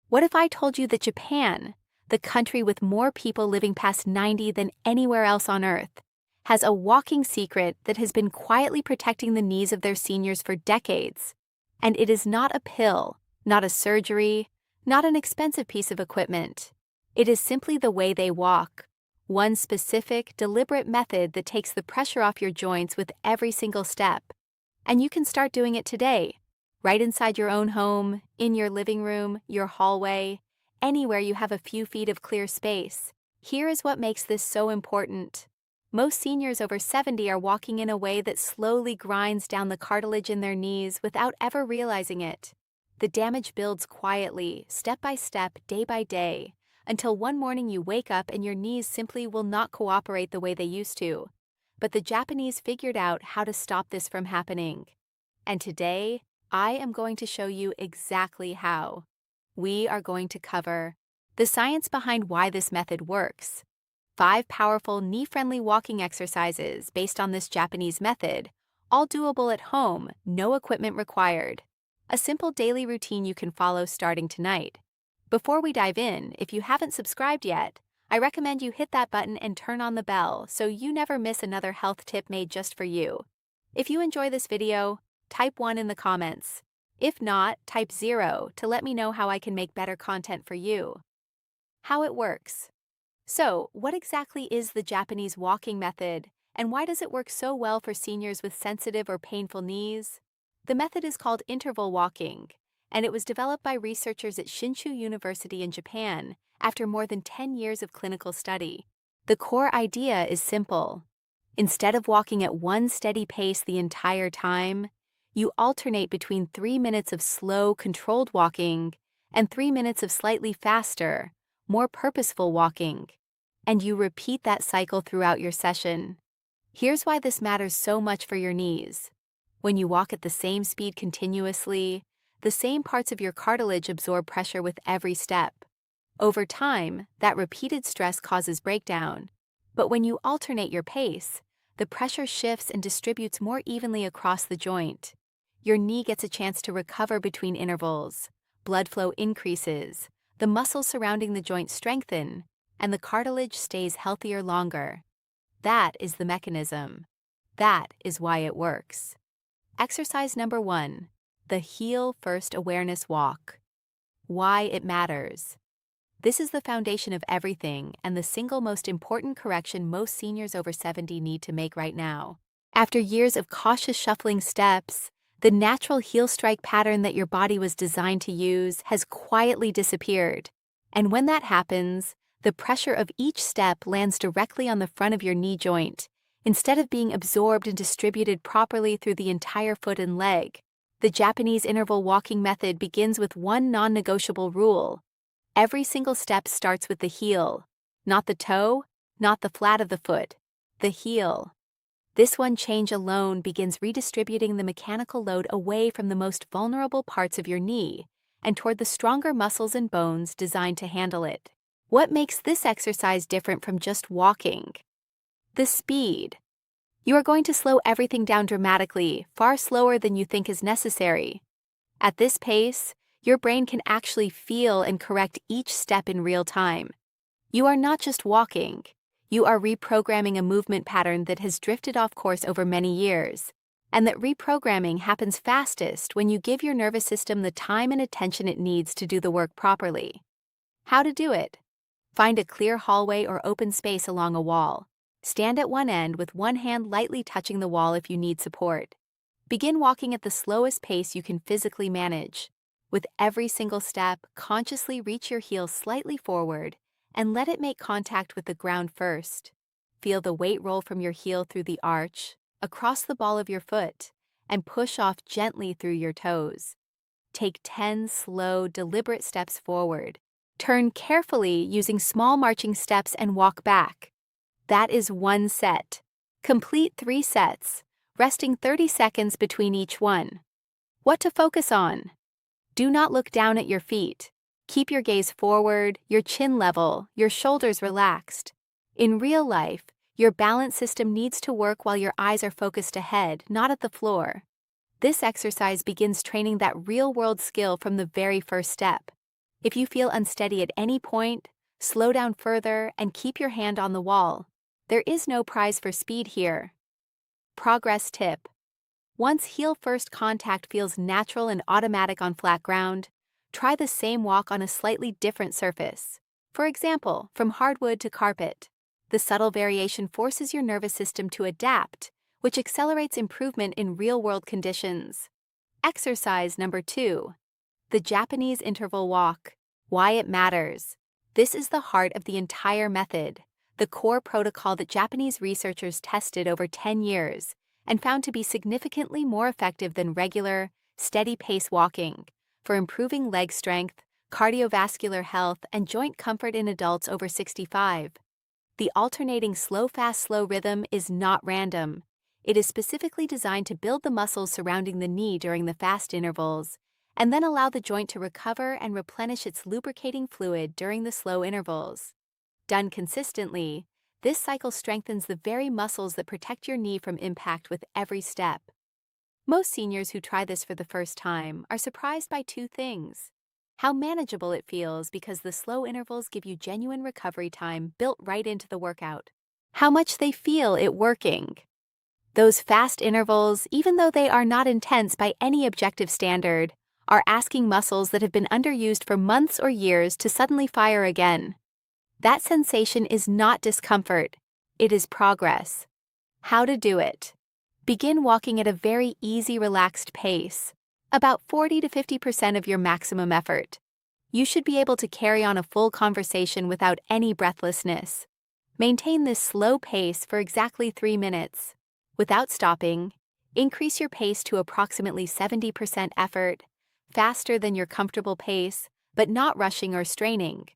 What if I told you that Japan, the country with more people living past 90 than anywhere else on Earth, has a walking secret that has been quietly protecting the knees of their seniors for decades? And it is not a pill, not a surgery, not an expensive piece of equipment. It is simply the way they walk. One specific, deliberate method that takes the pressure off your joints with every single step. And you can start doing it today, right inside your own home, in your living room, your hallway, anywhere you have a few feet of clear space. Here is what makes this so important. Most seniors over 70 are walking in a way that slowly grinds down the cartilage in their knees without ever realizing it. The damage builds quietly, step by step, day by day, until one morning you wake up and your knees simply will not cooperate the way they used to. But the Japanese figured out how to stop this from happening. And today, I am going to show you exactly how. We are going to cover the science behind why this method works, 5 powerful knee-friendly walking exercises based on this Japanese method, all doable at home, no equipment required. A simple daily routine you can follow starting tonight. Before we dive in, if you haven't subscribed yet, I recommend you hit that button and turn on the bell so you never miss another health tip made just for you. If you enjoy this video, type 1 in the comments. If not, type 0 to let me know how I can make better content for you. How it works. So, what exactly is the Japanese walking method, and why does it work so well for seniors with sensitive or painful knees? The method is called interval walking, and it was developed by researchers at Shinshu University in Japan after more than 10 years of clinical study. The core idea is simple. Instead of walking at one steady pace the entire time, you alternate between 3 minutes of slow, controlled walking and 3 minutes of slightly faster, more purposeful walking. And you repeat that cycle throughout your session. Here's why this matters so much for your knees. When you walk at the same speed continuously, the same parts of your cartilage absorb pressure with every step. Over time, that repeated stress causes breakdown. But when you alternate your pace, the pressure shifts and distributes more evenly across the joint. Your knee gets a chance to recover between intervals, blood flow increases, the muscles surrounding the joint strengthen, and the cartilage stays healthier longer. That is the mechanism. That is why it works. Exercise number 1, the Heel First Awareness Walk. Why it matters. This is the foundation of everything and the single most important correction most seniors over 70 need to make right now. After years of cautious shuffling steps, the natural heel strike pattern that your body was designed to use has quietly disappeared. And when that happens, the pressure of each step lands directly on the front of your knee joint, instead of being absorbed and distributed properly through the entire foot and leg. The Japanese interval walking method begins with one non-negotiable rule. Every single step starts with the heel, not the toe, not the flat of the foot, the heel. This one change alone begins redistributing the mechanical load away from the most vulnerable parts of your knee and toward the stronger muscles and bones designed to handle it. What makes this exercise different from just walking? The speed. You are going to slow everything down dramatically, far slower than you think is necessary. At this pace, your brain can actually feel and correct each step in real time. You are not just walking. You are reprogramming a movement pattern that has drifted off course over many years, and that reprogramming happens fastest when you give your nervous system the time and attention it needs to do the work properly. How to do it? Find a clear hallway or open space along a wall. Stand at one end with one hand lightly touching the wall if you need support. Begin walking at the slowest pace you can physically manage. With every single step, consciously reach your heel slightly forward and let it make contact with the ground first. Feel the weight roll from your heel through the arch, across the ball of your foot, and push off gently through your toes. Take 10 slow, deliberate steps forward. Turn carefully using small marching steps and walk back. That is one set. Complete 3 sets, resting 30 seconds between each one. What to focus on? Do not look down at your feet. Keep your gaze forward, your chin level, your shoulders relaxed. In real life, your balance system needs to work while your eyes are focused ahead, not at the floor. This exercise begins training that real-world skill from the very first step. If you feel unsteady at any point, slow down further and keep your hand on the wall. There is no prize for speed here. Progress tip. Once heel-first contact feels natural and automatic on flat ground, try the same walk on a slightly different surface. For example, from hardwood to carpet. The subtle variation forces your nervous system to adapt, which accelerates improvement in real-world conditions. Exercise number 2. The Japanese interval walk. Why it matters. This is the heart of the entire method, the core protocol that Japanese researchers tested over 10 years and found to be significantly more effective than regular, steady-pace walking for improving leg strength, cardiovascular health, and joint comfort in adults over 65. The alternating slow-fast-slow rhythm is not random. It is specifically designed to build the muscles surrounding the knee during the fast intervals, and then allow the joint to recover and replenish its lubricating fluid during the slow intervals. Done consistently, this cycle strengthens the very muscles that protect your knee from impact with every step. Most seniors who try this for the first time are surprised by two things: how manageable it feels because the slow intervals give you genuine recovery time built right into the workout, how much they feel it working. Those fast intervals, even though they are not intense by any objective standard, are asking muscles that have been underused for months or years to suddenly fire again. That sensation is not discomfort, it is progress. How to do it. Begin walking at a very easy, relaxed pace, about 40 to 50% of your maximum effort. You should be able to carry on a full conversation without any breathlessness. Maintain this slow pace for exactly 3 minutes. Without stopping, increase your pace to approximately 70% effort, faster than your comfortable pace, but not rushing or straining.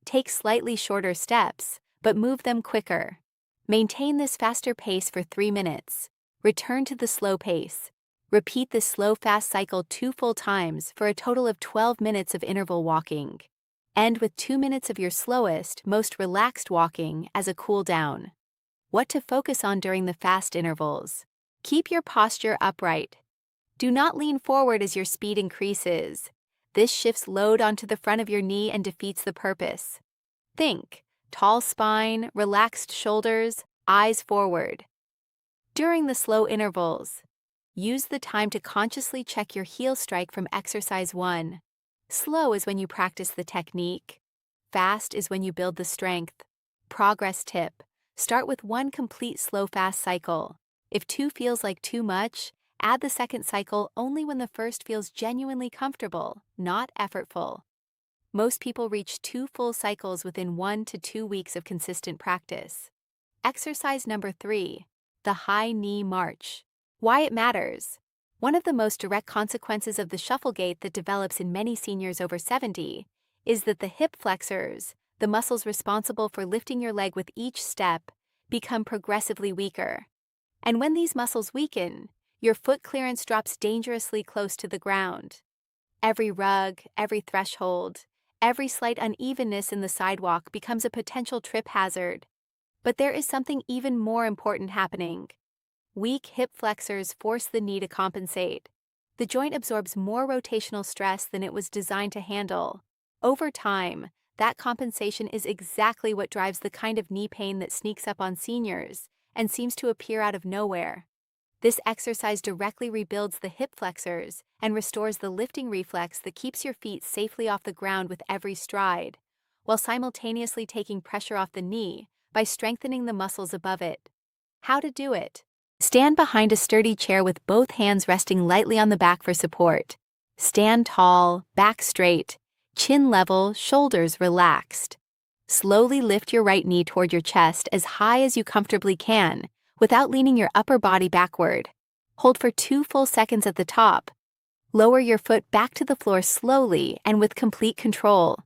Take slightly shorter steps, but move them quicker. Maintain this faster pace for 3 minutes. Return to the slow pace. Repeat this slow-fast cycle 2 full times for a total of 12 minutes of interval walking. End with 2 minutes of your slowest, most relaxed walking as a cool down. What to focus on during the fast intervals. Keep your posture upright. Do not lean forward as your speed increases. This shifts load onto the front of your knee and defeats the purpose. Think: tall spine, relaxed shoulders, eyes forward. During the slow intervals, use the time to consciously check your heel strike from exercise 1. Slow is when you practice the technique. Fast is when you build the strength. Progress tip: start with 1 complete slow-fast cycle. If 2 feels like too much, add the second cycle only when the first feels genuinely comfortable, not effortful. Most people reach 2 full cycles within 1 to 2 weeks of consistent practice. Exercise number 3. The high knee march. Why it matters. One of the most direct consequences of the shuffle gait that develops in many seniors over 70 is that the hip flexors, the muscles responsible for lifting your leg with each step, become progressively weaker. And when these muscles weaken, your foot clearance drops dangerously close to the ground. Every rug, every threshold, every slight unevenness in the sidewalk becomes a potential trip hazard. But there is something even more important happening. Weak hip flexors force the knee to compensate. The joint absorbs more rotational stress than it was designed to handle. Over time, that compensation is exactly what drives the kind of knee pain that sneaks up on seniors and seems to appear out of nowhere. This exercise directly rebuilds the hip flexors and restores the lifting reflex that keeps your feet safely off the ground with every stride, while simultaneously taking pressure off the knee by strengthening the muscles above it. How to do it. Stand behind a sturdy chair with both hands resting lightly on the back for support. Stand tall, back straight, chin level, shoulders relaxed. Slowly lift your right knee toward your chest as high as you comfortably can, without leaning your upper body backward. Hold for 2 full seconds at the top. Lower your foot back to the floor slowly and with complete control.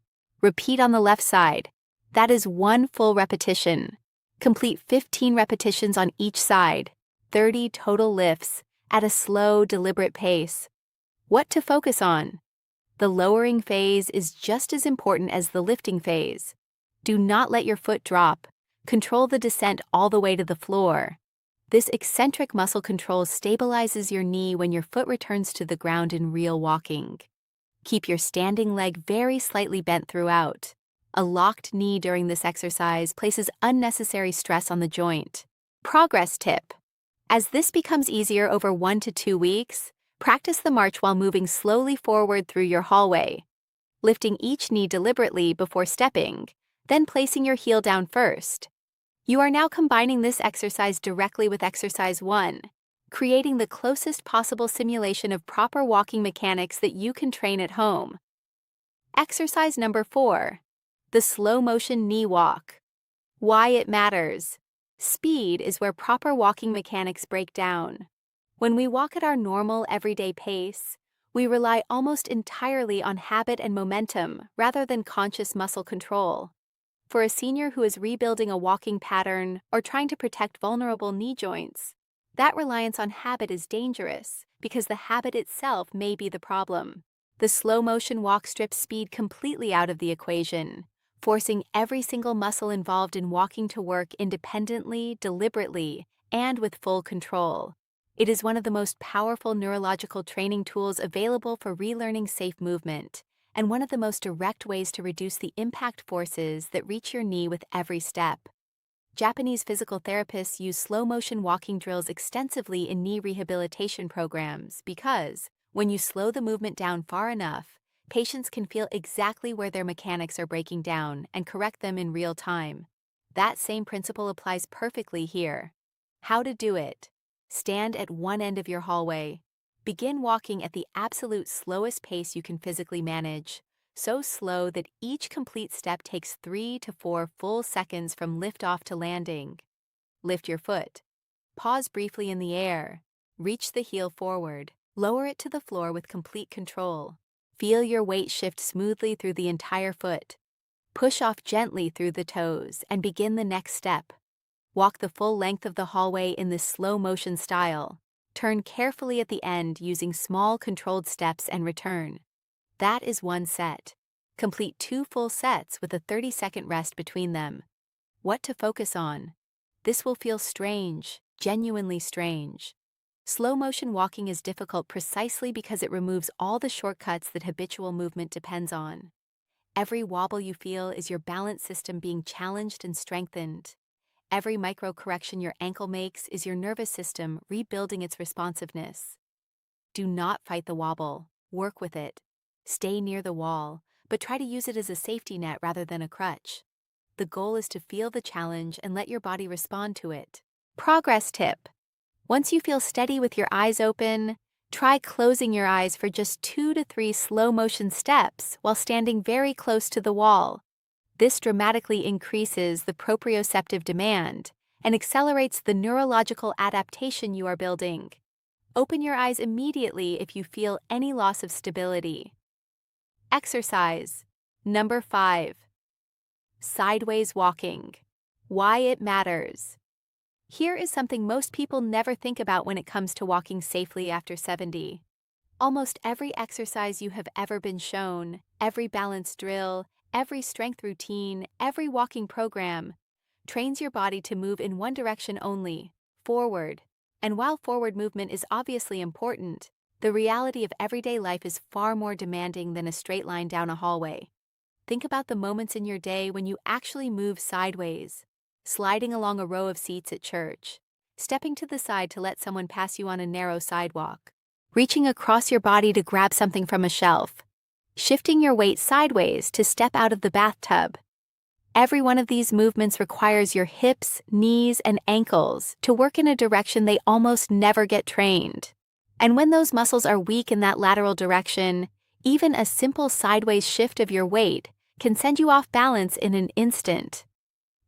Repeat on the left side. That is 1 full repetition. Complete 15 repetitions on each side, 30 total lifts, at a slow, deliberate pace. What to focus on? The lowering phase is just as important as the lifting phase. Do not let your foot drop. Control the descent all the way to the floor. This eccentric muscle control stabilizes your knee when your foot returns to the ground in real walking. Keep your standing leg very slightly bent throughout. A locked knee during this exercise places unnecessary stress on the joint. Progress tip. As this becomes easier over 1 to 2 weeks, practice the march while moving slowly forward through your hallway, lifting each knee deliberately before stepping, then placing your heel down first. You are now combining this exercise directly with exercise 1, creating the closest possible simulation of proper walking mechanics that you can train at home. Exercise number 4, the slow motion knee walk. Why it matters. Speed is where proper walking mechanics break down. When we walk at our normal everyday pace, we rely almost entirely on habit and momentum rather than conscious muscle control. For a senior who is rebuilding a walking pattern or trying to protect vulnerable knee joints, that reliance on habit is dangerous because the habit itself may be the problem. The slow motion walk strips speed completely out of the equation, forcing every single muscle involved in walking to work independently, deliberately, and with full control. It is one of the most powerful neurological training tools available for relearning safe movement, and one of the most direct ways to reduce the impact forces that reach your knee with every step. Japanese physical therapists use slow-motion walking drills extensively in knee rehabilitation programs because, when you slow the movement down far enough, patients can feel exactly where their mechanics are breaking down and correct them in real time. That same principle applies perfectly here. How to do it. Stand at one end of your hallway. Begin walking at the absolute slowest pace you can physically manage, so slow that each complete step takes 3 to 4 full seconds from liftoff to landing. Lift your foot. Pause briefly in the air. Reach the heel forward. Lower it to the floor with complete control. Feel your weight shift smoothly through the entire foot. Push off gently through the toes and begin the next step. Walk the full length of the hallway in this slow motion style. Turn carefully at the end using small controlled steps and return. That is one set. Complete 2 full sets with a 30-second rest between them. What to focus on? This will feel strange, genuinely strange. Slow motion walking is difficult precisely because it removes all the shortcuts that habitual movement depends on. Every wobble you feel is your balance system being challenged and strengthened. Every micro-correction your ankle makes is your nervous system rebuilding its responsiveness. Do not fight the wobble. Work with it. Stay near the wall, but try to use it as a safety net rather than a crutch. The goal is to feel the challenge and let your body respond to it. Progress tip. Once you feel steady with your eyes open, try closing your eyes for just 2 to 3 slow-motion steps while standing very close to the wall. This dramatically increases the proprioceptive demand and accelerates the neurological adaptation you are building. Open your eyes immediately if you feel any loss of stability. Exercise. Number 5. Sideways walking. Why it matters. Here is something most people never think about when it comes to walking safely after 70. Almost every exercise you have ever been shown, every balance drill, every strength routine, every walking program, trains your body to move in one direction only, forward. And while forward movement is obviously important, the reality of everyday life is far more demanding than a straight line down a hallway. Think about the moments in your day when you actually move sideways, sliding along a row of seats at church, stepping to the side to let someone pass you on a narrow sidewalk, reaching across your body to grab something from a shelf, shifting your weight sideways to step out of the bathtub. Every one of these movements requires your hips, knees, and ankles to work in a direction they almost never get trained. And when those muscles are weak in that lateral direction, even a simple sideways shift of your weight can send you off balance in an instant.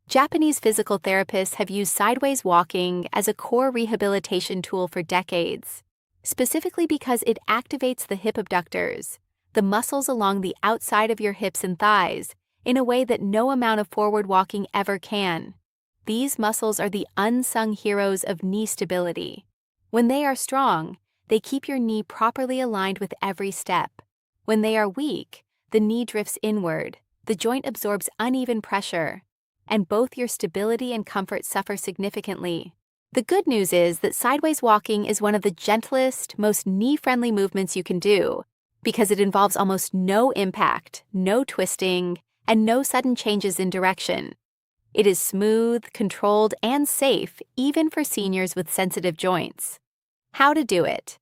Japanese physical therapists have used sideways walking as a core rehabilitation tool for decades, specifically because it activates the hip abductors, the muscles along the outside of your hips and thighs, in a way that no amount of forward walking ever can. These muscles are the unsung heroes of knee stability. When they are strong, they keep your knee properly aligned with every step. When they are weak, the knee drifts inward, the joint absorbs uneven pressure, and both your stability and comfort suffer significantly. The good news is that sideways walking is one of the gentlest, most knee-friendly movements you can do, because it involves almost no impact, no twisting, and no sudden changes in direction. It is smooth, controlled, and safe even for seniors with sensitive joints. How to do it.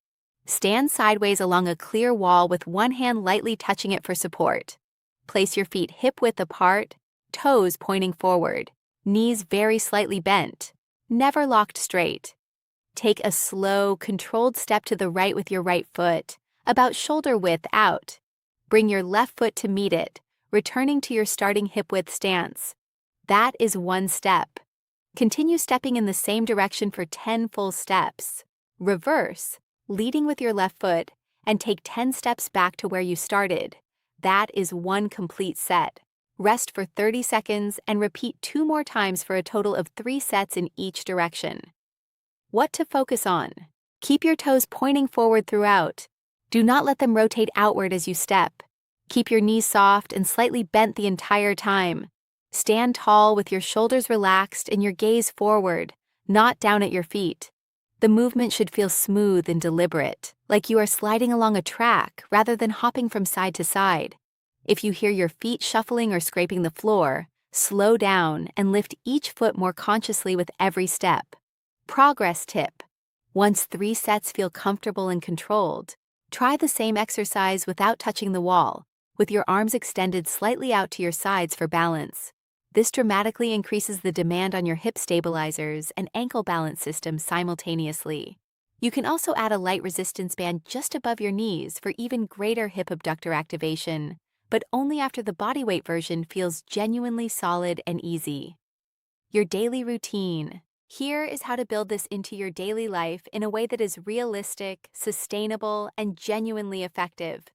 Stand sideways along a clear wall with one hand lightly touching it for support. Place your feet hip-width apart, toes pointing forward, knees very slightly bent, never locked straight. Take a slow, controlled step to the right with your right foot, about shoulder width out. Bring your left foot to meet it, returning to your starting hip-width stance. That is one step. Continue stepping in the same direction for 10 full steps. Reverse, leading with your left foot, and take 10 steps back to where you started. That is one complete set. Rest for 30 seconds and repeat 2 more times for a total of 3 sets in each direction. What to focus on. Keep your toes pointing forward throughout. Do not let them rotate outward as you step. Keep your knees soft and slightly bent the entire time. Stand tall with your shoulders relaxed and your gaze forward, not down at your feet. The movement should feel smooth and deliberate, like you are sliding along a track rather than hopping from side to side. If you hear your feet shuffling or scraping the floor, slow down and lift each foot more consciously with every step. Progress tip. Once 3 sets feel comfortable and controlled, try the same exercise without touching the wall, with your arms extended slightly out to your sides for balance. This dramatically increases the demand on your hip stabilizers and ankle balance system simultaneously. You can also add a light resistance band just above your knees for even greater hip abductor activation, but only after the bodyweight version feels genuinely solid and easy. Your daily routine. Here is how to build this into your daily life in a way that is realistic, sustainable, and genuinely effective.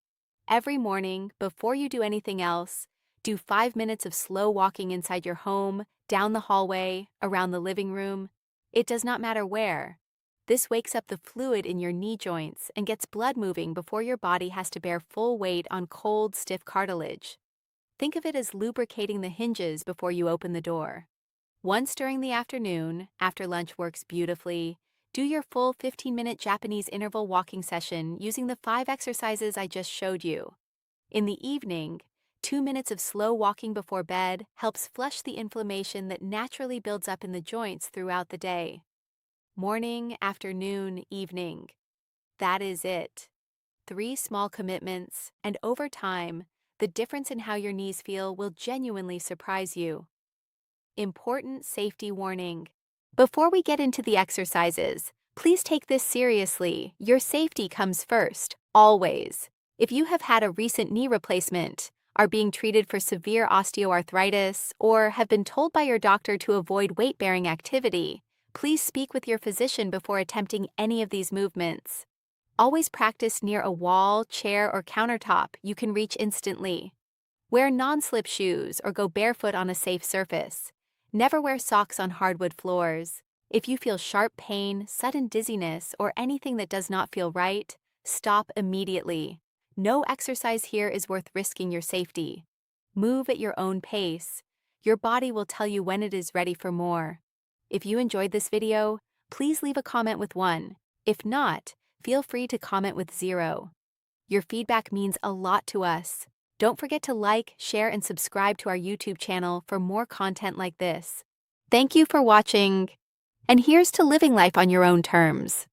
Every morning, before you do anything else, do 5 minutes of slow walking inside your home, down the hallway, around the living room. It does not matter where. This wakes up the fluid in your knee joints and gets blood moving before your body has to bear full weight on cold, stiff cartilage. Think of it as lubricating the hinges before you open the door. Once during the afternoon, after lunch works beautifully, do your full 15-minute Japanese interval walking session using the 5 exercises I just showed you. In the evening, 2 minutes of slow walking before bed helps flush the inflammation that naturally builds up in the joints throughout the day. Morning, afternoon, evening. That is it. 3 small commitments, and over time, the difference in how your knees feel will genuinely surprise you. Important safety warning. Before we get into the exercises, please take this seriously. Your safety comes first, always. If you have had a recent knee replacement, are being treated for severe osteoarthritis, or have been told by your doctor to avoid weight-bearing activity, please speak with your physician before attempting any of these movements. Always practice near a wall, chair, or countertop you can reach instantly. Wear non-slip shoes or go barefoot on a safe surface. Never wear socks on hardwood floors. If you feel sharp pain, sudden dizziness, or anything that does not feel right, stop immediately. No exercise here is worth risking your safety. Move at your own pace. Your body will tell you when it is ready for more. If you enjoyed this video, please leave a comment with 1. If not, feel free to comment with 0. Your feedback means a lot to us. Don't forget to like, share, and subscribe to our YouTube channel for more content like this. Thank you for watching, and here's to living life on your own terms.